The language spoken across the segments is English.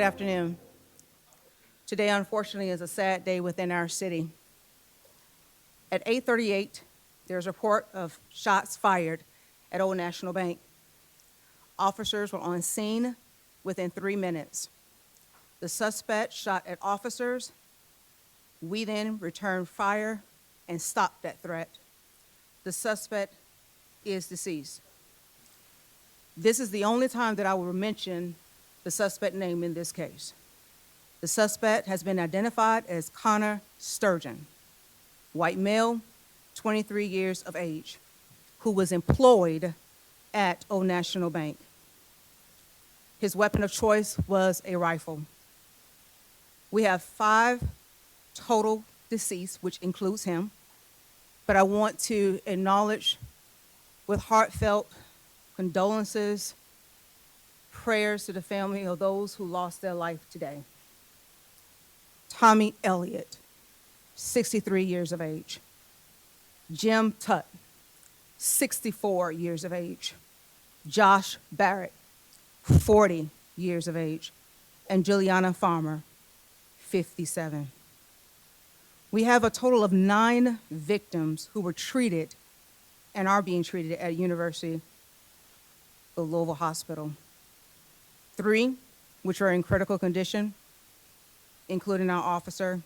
Good afternoon. Today, unfortunately, is a sad day within our city. At 8:38, there's a report of shots fired at Old National Bank. Officers were on scene within 3 minutes. The suspect shot at officers. We then returned fire and stopped that threat. The suspect is deceased. This is the only time that I will mention the suspect name in this case. The suspect has been identified as Connor Sturgeon, white male, 23 years of age, who was employed at Old National Bank. His weapon of choice was a rifle. We have 5 total deceased, which includes him, but I want to acknowledge with heartfelt condolences, prayers to the family of those who lost their life today. Tommy Elliott, 63 years of age. Jim Tutt, 64 years of age. Josh Barrett, 40 years of age. And Juliana Farmer, 57. We have a total of 9 victims who were treated and are being treated at University of Louisville Hospital. 3, which are in critical condition, including our officer.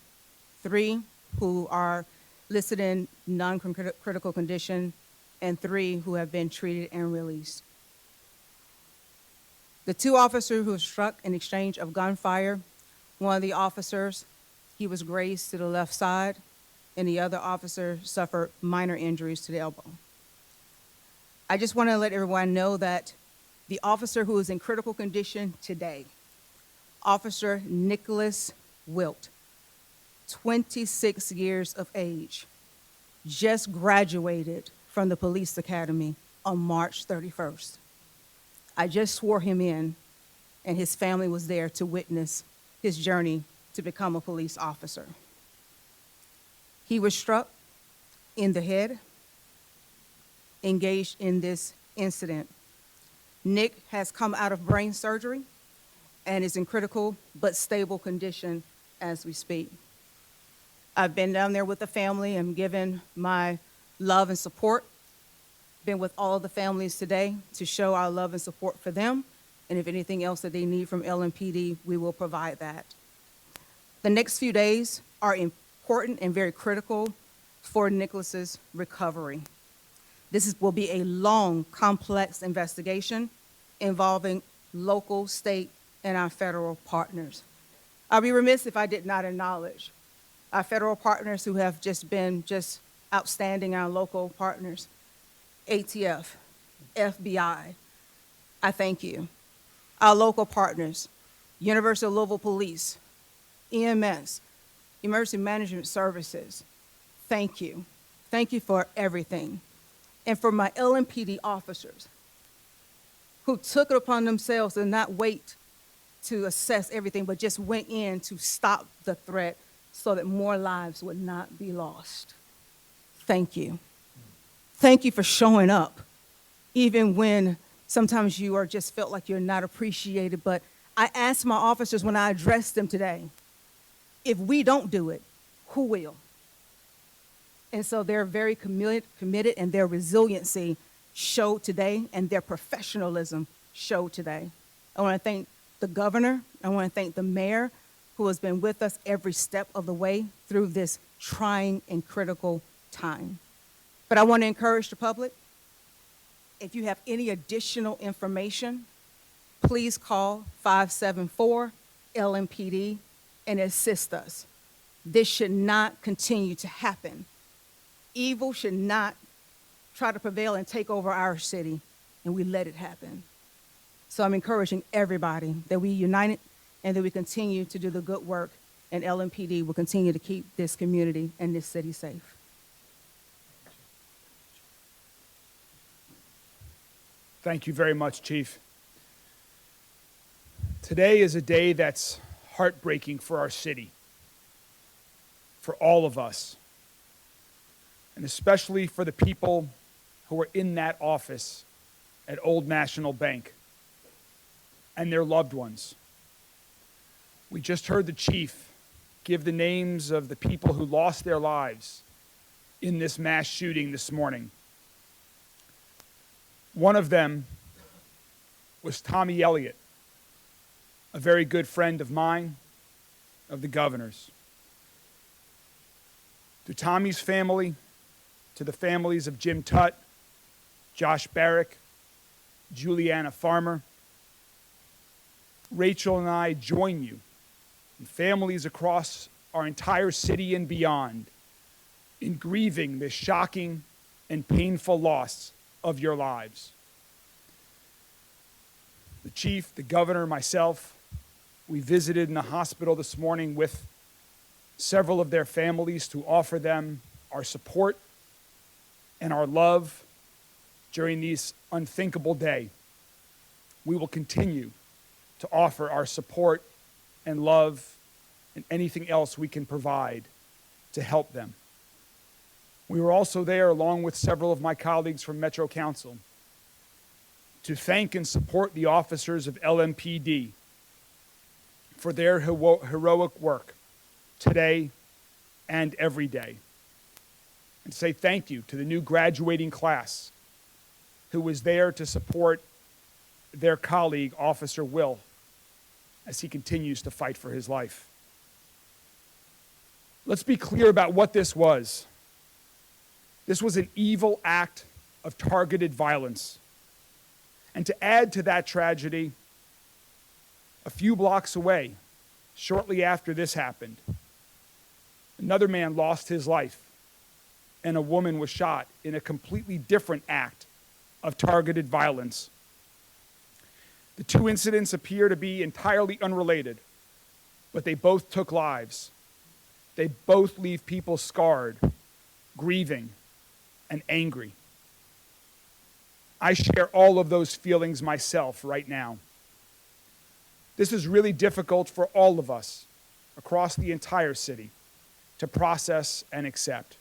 3 who are listed in non-critical condition, and 3 who have been treated and released. The 2 officers who were struck in exchange of gunfire, one of the officers, he was grazed to the left side, and the other officer suffered minor injuries to the elbow. I just want to let everyone know that the officer who is in critical condition today, Officer Nicholas Wilt, 26 years of age, just graduated from the police academy on March 31st. I just swore him in, and his family was there to witness his journey to become a police officer. He was struck in the head, engaged in this incident. Nick has come out of brain surgery and is in critical but stable condition as we speak. I've been down there with the family and given my love and support. Been with all of the families today to show our love and support for them, and if anything else that they need from LMPD, we will provide that. The next few days are important and very critical for Nicholas's recovery. Will be a long, complex investigation involving local, state, and our federal partners. I'd be remiss if I did not acknowledge our federal partners who have just been outstanding, our local partners, ATF, FBI, I thank you. Our local partners, University of Louisville Police, EMS, Emergency Management Services, thank you. Thank you for everything. And for my LMPD officers who took it upon themselves to not wait to assess everything, but just went in to stop the threat so that more lives would not be lost. Thank you. Thank you for showing up, even when sometimes you are just felt like you're not appreciated. But I asked my officers when I addressed them today, if we don't do it, who will? And so they're very committed, and their resiliency showed today, and their professionalism showed today. I want to thank the governor. I want to thank the mayor, who has been with us every step of the way through this trying and critical time. But I want to encourage the public, if you have any additional information, please call 574-LMPD and assist us. This should not continue to happen. Evil should not try to prevail and take over our city, and we let it happen. So I'm encouraging everybody that we unite and that we continue to do the good work, and LMPD will continue to keep this community and this city safe. Thank you very much, Chief. Today is a day that's heartbreaking for our city, for all of us, and especially for the people who were in that office at Old National Bank and their loved ones. We just heard the chief give the names of the people who lost their lives in this mass shooting this morning. One of them was Tommy Elliott, a very good friend of mine, of the governor's. To Tommy's family, to the families of Jim Tutt, Josh Barrick, Juliana Farmer, Rachel and I join you and families across our entire city and beyond in grieving this shocking and painful loss of your lives. The chief, the governor, myself, we visited in the hospital this morning with several of their families to offer them our support and our love during this unthinkable day. We will continue to offer our support and love and anything else we can provide to help them. We were also there, along with several of my colleagues from Metro Council, to thank and support the officers of LMPD for their heroic work today and every day. And say thank you to the new graduating class who was there to support their colleague, Officer Will, as he continues to fight for his life. Let's be clear about what this was. This was an evil act of targeted violence. And to add to that tragedy, a few blocks away, shortly after this happened, another man lost his life and a woman was shot in a completely different act of targeted violence. The two incidents appear to be entirely unrelated, but they both took lives. They both leave people scarred, grieving, and angry. I share all of those feelings myself right now. This is really difficult for all of us across the entire city to process and accept.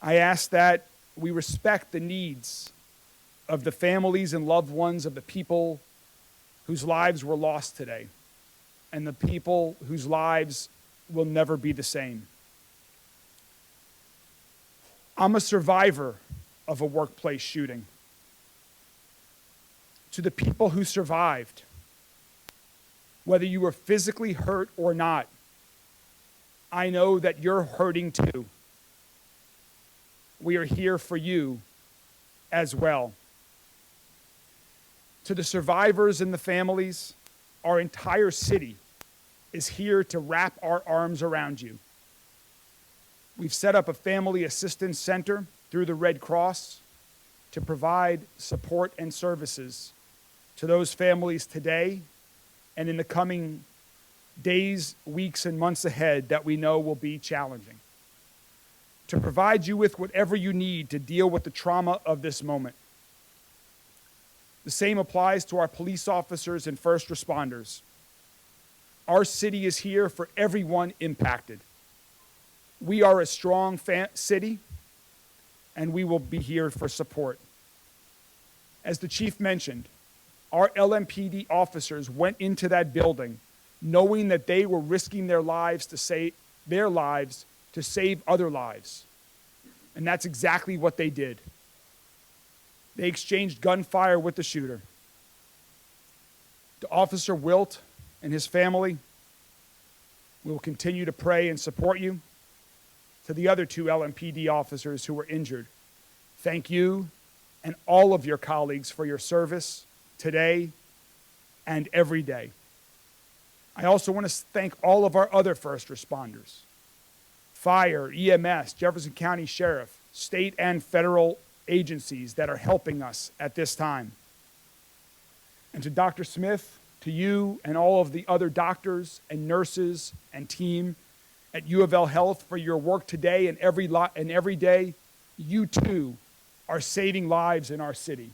I ask that we respect the needs of the families and loved ones of the people whose lives were lost today and the people whose lives will never be the same. I'm a survivor of a workplace shooting. To the people who survived, whether you were physically hurt or not, I know that you're hurting too. We are here for you as well. To the survivors and the families, our entire city is here to wrap our arms around you. We've set up a family assistance center through the Red Cross to provide support and services to those families today and in the coming days, weeks, and months ahead that we know will be challenging. To provide you with whatever you need to deal with the trauma of this moment. The same applies to our police officers and first responders. Our city is here for everyone impacted. We are a strong city, and we will be here for support. As the chief mentioned, our LMPD officers went into that building knowing that they were risking their lives to save other lives. And that's exactly what they did. They exchanged gunfire with the shooter. To Officer Wilt and his family, we will continue to pray and support you. To the other two LMPD officers who were injured, thank you and all of your colleagues for your service today and every day. I also want to thank all of our other first responders, fire, EMS, Jefferson County Sheriff, state and federal agencies that are helping us at this time. And to Dr. Smith, to you and all of the other doctors and nurses and team at U of L Health for your work today and every day, you too are saving lives in our city,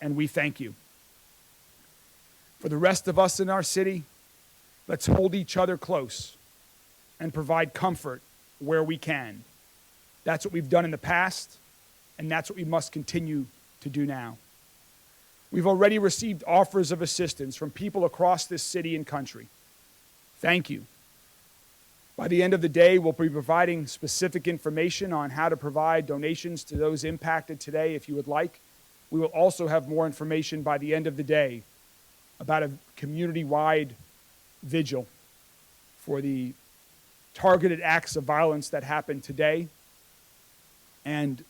and we thank you. For the rest of us in our city, let's hold each other close and provide comfort where we can. That's what we've done in the past, and that's what we must continue to do now. We've already received offers of assistance from people across this city and country. Thank you. By the end of the day, we'll be providing specific information on how to provide donations to those impacted today if you would like. We will also have more information by the end of the day about a community-wide vigil for the targeted acts of violence that happened today and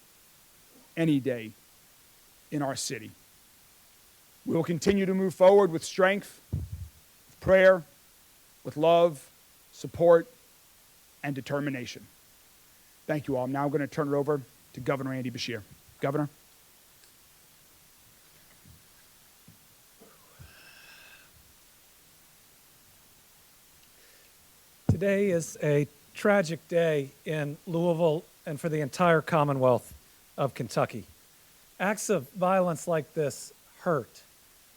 any day in our city. We will continue to move forward with strength, with prayer, with love, support, and determination. Thank you all. I'm now going to turn it over to Governor Andy Beshear. Governor. Today is a tragic day in Louisville and for the entire Commonwealth of Kentucky. Acts of violence like this hurt.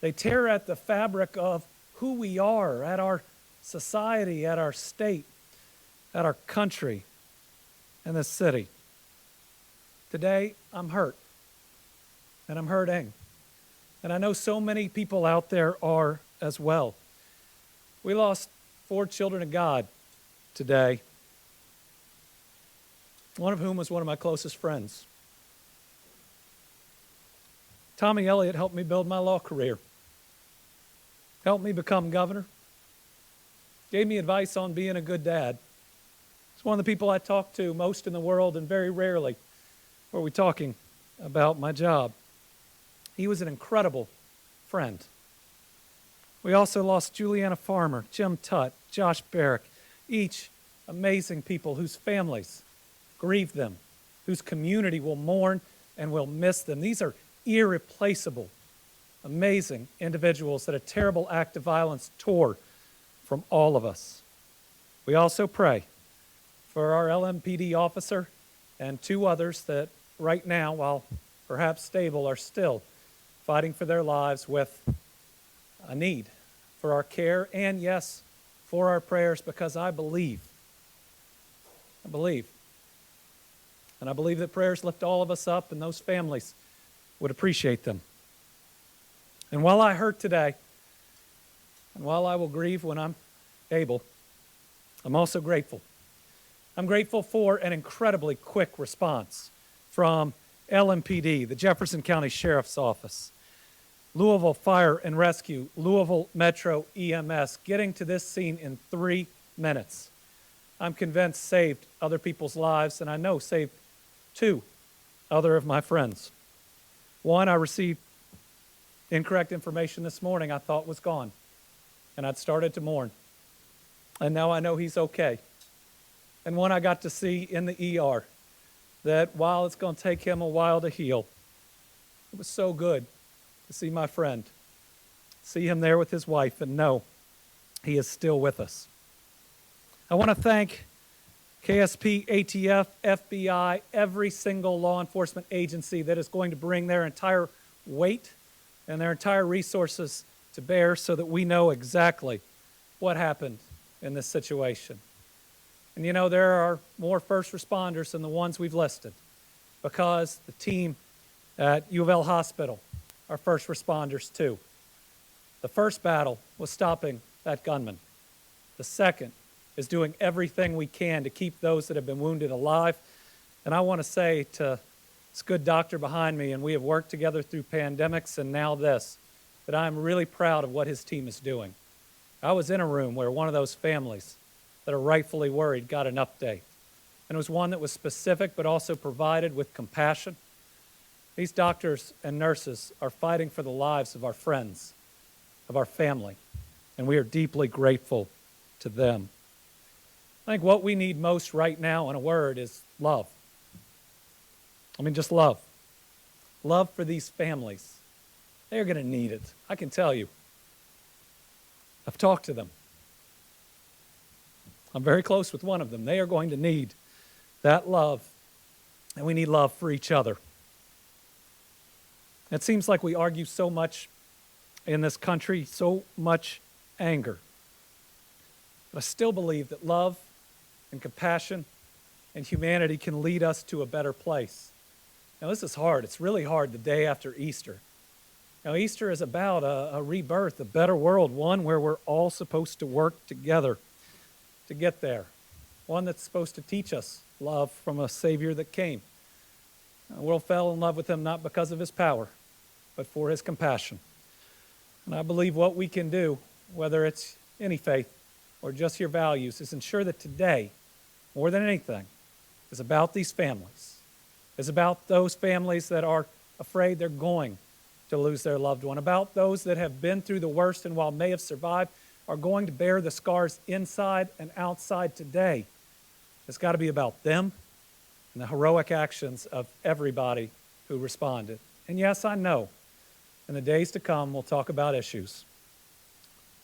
They tear at the fabric of who we are, at our society, at our state, at our country, and this city. Today, I'm hurt, and I'm hurting. And I know so many people out there are as well. We lost 4 children of God today, one of whom was one of my closest friends. Tommy Elliott helped me build my law career, helped me become governor, gave me advice on being a good dad. It's one of the people I talk to most in the world, and very rarely are we talking about my job. He was an incredible friend. We also lost Juliana Farmer, Jim Tutt, Josh Barrick, each amazing people whose families grieve them, whose community will mourn and will miss them. These are irreplaceable, amazing individuals that a terrible act of violence tore from all of us. We also pray for our LMPD officer and 2 others that right now, while perhaps stable, are still fighting for their lives with a need for our care and, yes, for our prayers, because I believe, and I believe that prayers lift all of us up, and those families would appreciate them. And while I hurt today, and while I will grieve when I'm able, I'm also grateful. I'm grateful for an incredibly quick response from LMPD, the Jefferson County Sheriff's Office, Louisville Fire and Rescue, Louisville Metro EMS, getting to this scene in 3 minutes. I'm convinced saved other people's lives, and I know saved 2 other of my friends. One, I received incorrect information this morning I thought was gone, and I'd started to mourn. And now I know he's okay. And one I got to see in the ER, that while it's going to take him a while to heal, it was so good to see my friend, see him there with his wife, and know he is still with us. I want to thank KSP, ATF, FBI, every single law enforcement agency that is going to bring their entire weight and their entire resources to bear so that we know exactly what happened in this situation. And you know, there are more first responders than the ones we've listed, because the team at U of L Hospital are first responders too. The first battle was stopping that gunman. The second is doing everything we can to keep those that have been wounded alive. And I want to say to this good doctor behind me, and we have worked together through pandemics and now this, that I'm really proud of what his team is doing. I was in a room where one of those families that are rightfully worried got an update. And it was one that was specific but also provided with compassion. These doctors and nurses are fighting for the lives of our friends, of our family, and we are deeply grateful to them. I think what we need most right now, in a word, is love. I mean, just love. Love for these families. They're going to need it, I can tell you. I've talked to them. I'm very close with one of them. They are going to need that love, and we need love for each other. It seems like we argue so much in this country, so much anger. But I still believe that love and compassion and humanity can lead us to a better place. Now, this is hard. It's really hard the day after Easter. Now, Easter is about a rebirth, a better world, one where we're all supposed to work together. to get there, one that's supposed to teach us love from a Savior that came. The world fell in love with him not because of his power, but for his compassion. And I believe what we can do, whether it's any faith or just your values, is ensure that today, more than anything, is about these families, is about those families that are afraid they're going to lose their loved one, about those that have been through the worst and while may have survived, are going to bear the scars inside and outside today. It's got to be about them and the heroic actions of everybody who responded. And yes, I know, in the days to come, we'll talk about issues.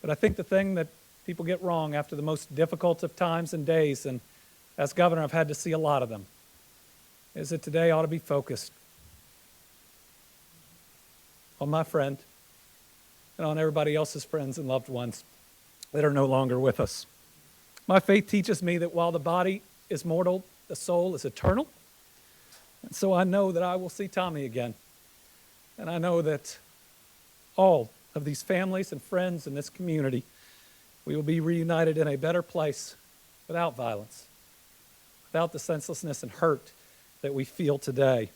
But I think the thing that people get wrong after the most difficult of times and days, and as governor, I've had to see a lot of them, is that today ought to be focused on my friend and on everybody else's friends and loved ones that are no longer with us. My faith teaches me that while the body is mortal, the soul is eternal. And so I know that I will see Tommy again. And I know that all of these families and friends in this community, we will be reunited in a better place without violence, without the senselessness and hurt that we feel today.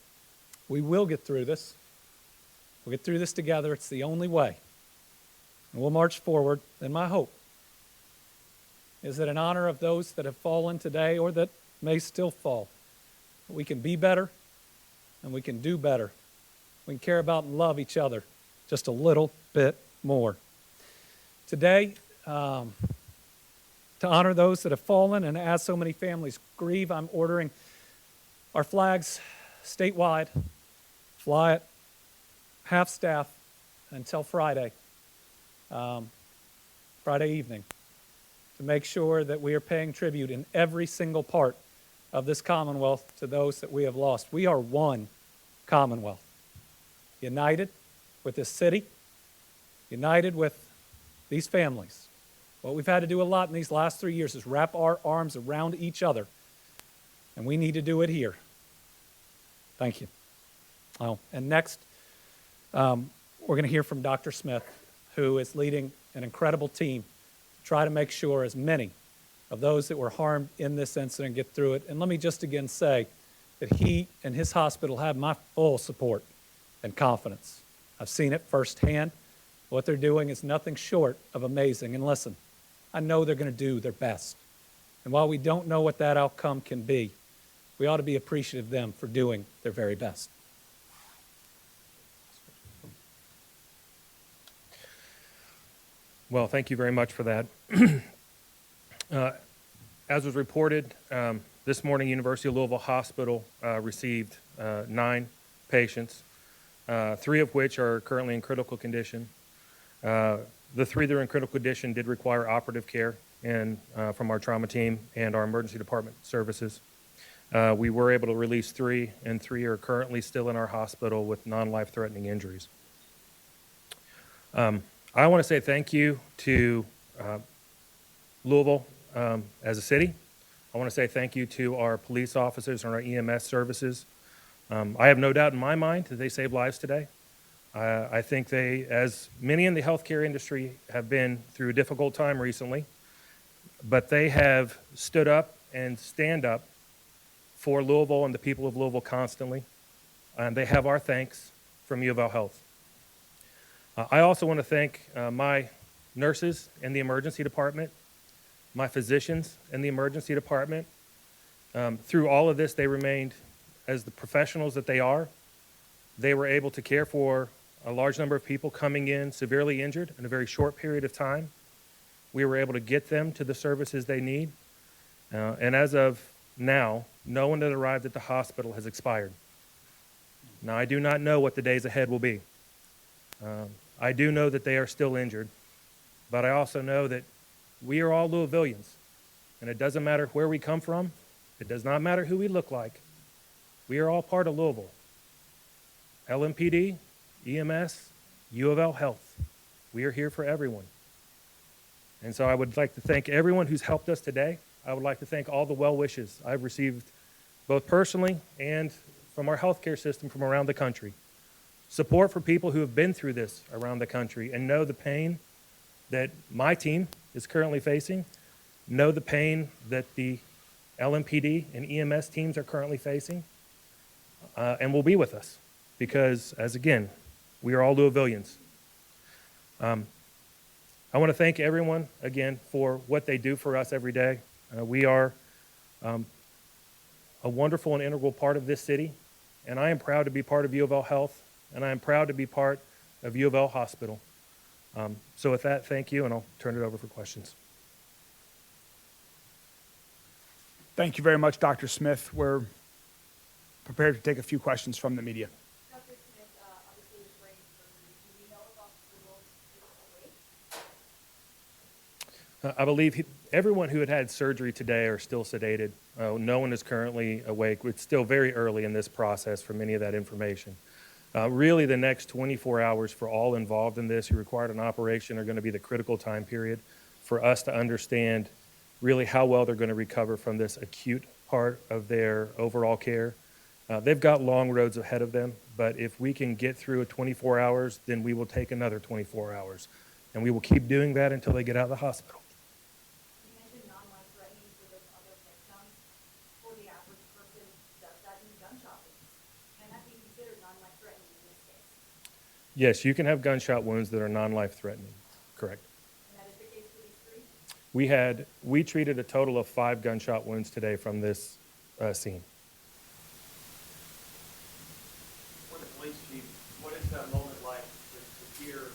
We will get through this. We'll get through this together. It's the only way. And we'll march forward. And my hope is that in honor of those that have fallen today or that may still fall, we can be better and we can do better. We can care about and love each other just a little bit more. Today, to honor those that have fallen and as so many families grieve, I'm ordering our flags statewide, fly at half staff until Friday evening, to make sure that we are paying tribute in every single part of this Commonwealth to those that we have lost. We are one Commonwealth, united with this city, united with these families. What we've had to do a lot in these last 3 years is wrap our arms around each other, and we need to do it here. Thank you. Oh, and next, we're going to hear from Dr. Smith, who is leading an incredible team to try to make sure as many of those that were harmed in this incident get through it. And let me just again say that he and his hospital have my full support and confidence. I've seen it firsthand. What they're doing is nothing short of amazing. And listen, I know they're going to do their best. And while we don't know what that outcome can be, we ought to be appreciative of them for doing their very best. Well, thank you very much for that. As was reported, this morning, University of Louisville Hospital received 9 patients, 3 of which are currently in critical condition. The 3 that are in critical condition did require operative care from our trauma team and our emergency department services. We were able to release 3, and 3 are currently still in our hospital with non-life-threatening injuries. I want to say thank you to Louisville as a city. I want to say thank you to our police officers and our EMS services. I have no doubt in my mind that they saved lives today. I think they, as many in the healthcare industry, have been through a difficult time recently, but they have stood up and stand up for Louisville and the people of Louisville constantly, and they have our thanks from U of L Health. I also want to thank my nurses in the emergency department, my physicians in the emergency department. Through all of this, they remained, as the professionals that they are, they were able to care for a large number of people coming in severely injured in a very short period of time. We were able to get them to the services they need. And as of now, no one that arrived at the hospital has expired. Now, I do not know what the days ahead will be. I do know that they are still injured, but I also know that we are all Louisvillians, and it doesn't matter where we come from. It does not matter who we look like. We are all part of Louisville. LMPD, EMS, U of L Health. We are here for everyone. And so I would like to thank everyone who's helped us today. I would like to thank all the well wishes I've received, both personally and from our healthcare system from around the country. Support for people who have been through this around the country and know the pain that my team is currently facing, know the pain that the LMPD and EMS teams are currently facing, and will be with us because, as again, we are all Louisvillians. I want to thank everyone again for what they do for us every day. We are a wonderful and integral part of this city, and I am proud to be part of U of L Health, and I am proud to be part of U of L Hospital. So with that, thank you, and I'll turn it over for questions. Thank you very much, Dr. Smith. We're prepared to take a few questions from the media. Dr. Smith, obviously with brain surgery, do we know if Officer Wills is awake? I believe everyone who had surgery today are still sedated. No one is currently awake. It's still very early in this process for many of that information. Really, the next 24 hours for all involved in this who required an operation are going to be the critical time period for us to understand really how well they're going to recover from this acute part of their overall care. They've got long roads ahead of them, but if we can get through a 24 hours, then we will take another 24 hours. And we will keep doing that until they get out of the hospital. You mentioned non-life-threatening for those other victims. For the average person, does that mean gunshot wounds? Can that be considered non-life-threatening in this case? Yes, you can have gunshot wounds that are non-life threatening, correct. And that is the case for these three? We treated a total of 5 gunshot wounds today from this scene. For the police chief, what is that moment like to hear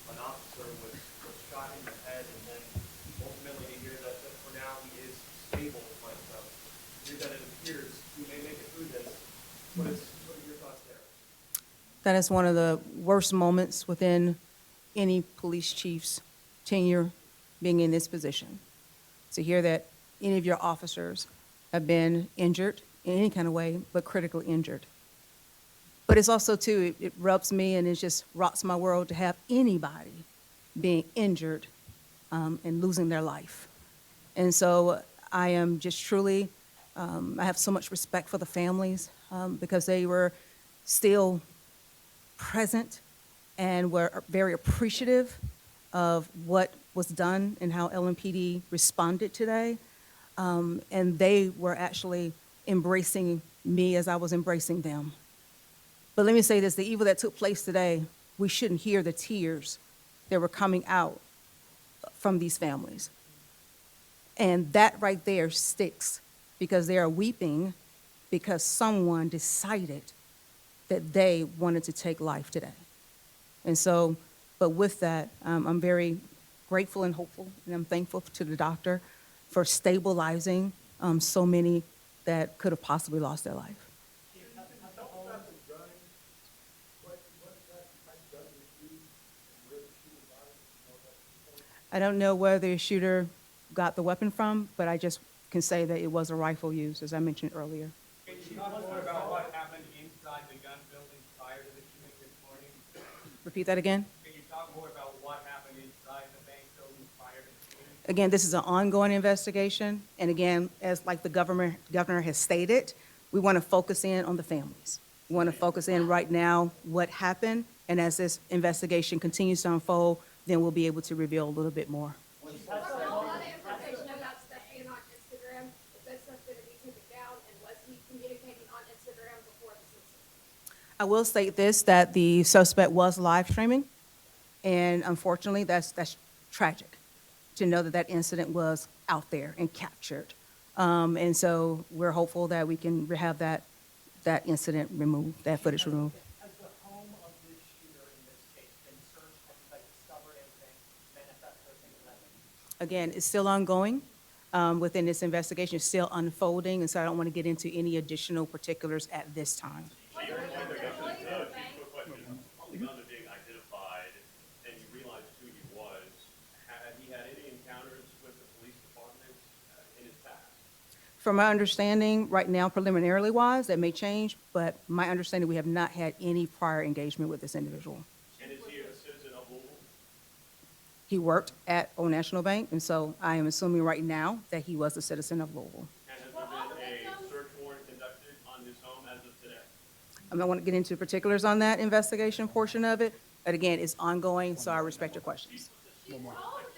an officer was shot in the head and then ultimately to hear that for now he is stable, but hear that it appears he may make it through this? What are your thoughts there? That is one of the worst moments within any police chief's tenure being in this position. To hear that any of your officers have been injured in any kind of way, but critically injured. But it's also, too, it rubs me and it just rocks my world to have anybody being injured and losing their life. And so I am just truly, I have so much respect for the families because they were still present and were very appreciative of what was done and how LMPD responded today. And they were actually embracing me as I was embracing them. But let me say this, the evil that took place today, we shouldn't hear the tears that were coming out from these families. And that right there sticks because they are weeping because someone decided that they wanted to take life today. And so, but with that, I'm very grateful and hopeful, and I'm thankful to the doctor for stabilizing so many that could have possibly lost their life. I don't know where the shooter got the weapon from, but I just can say that it was a rifle used, as I mentioned earlier. Can you talk more about what happened inside the gun building prior to the shooting this morning? Repeat that again? Can you talk more about what happened inside the bank building prior to the shooting? Again, this is an ongoing investigation, and again, as like the governor has stated, we want to focus in on the families. We want to focus in right now what happened, and as this investigation continues to unfold, then we'll be able to reveal a little bit more. There's a lot of information about stuff being on Instagram. Is that stuff going to be taken down? And was he communicating on Instagram before this incident? I will state this, that the suspect was live streaming, and unfortunately, that's tragic to know that that incident was out there and captured. And so we're hopeful that we can have that incident removed, that footage removed. Has the home of this shooter in this case been searched? Have you guys discovered anything manifest or things like that? Again, it's still ongoing within this investigation. It's still unfolding, and so I don't want to get into any additional particulars at this time. Quick question. Now they're being identified, and you realize who he was. Had he had any encounters with the police department in his past? From my understanding, right now, preliminarily wise, that may change, but my understanding, we have not had any prior engagement with this individual. And is he a citizen of Louisville? He worked at Old National Bank, and so I am assuming right now that he was a citizen of Louisville. And has there been a search warrant conducted on his home as of today? I don't want to get into particulars on that investigation portion of it, but again, it's ongoing, so I respect your questions. She told the victims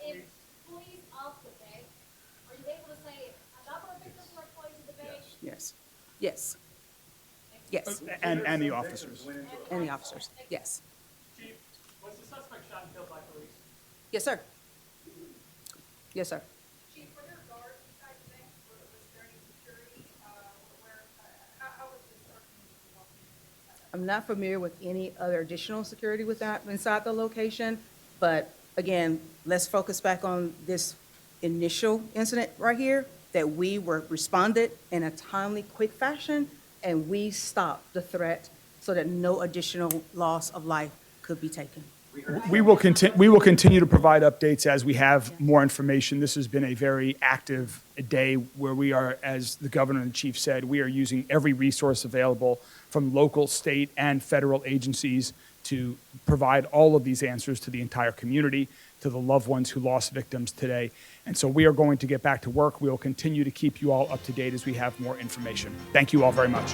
it's police of the Yes, yes, yes, And the officers. and the officers, yes. Chief, was the suspect shot and killed by police? Yes, sir. Yes, sir. Chief, were there guards inside the bank? Was there any security, how was this organization? I'm not familiar with any other additional security with that inside the location, but again, let's focus back on this initial incident right here, that we were responded in a timely, quick fashion, and we stopped the threat so that no additional loss of life could be taken. We will continue to provide updates as we have more information. This has been a very active day where we are, as the governor and chief said, we are using every resource available from local, state, and federal agencies to provide all of these answers to the entire community, to the loved ones who lost victims today. And so we are going to get back to work. We will continue to keep you all up to date as we have more information. Thank you all very much.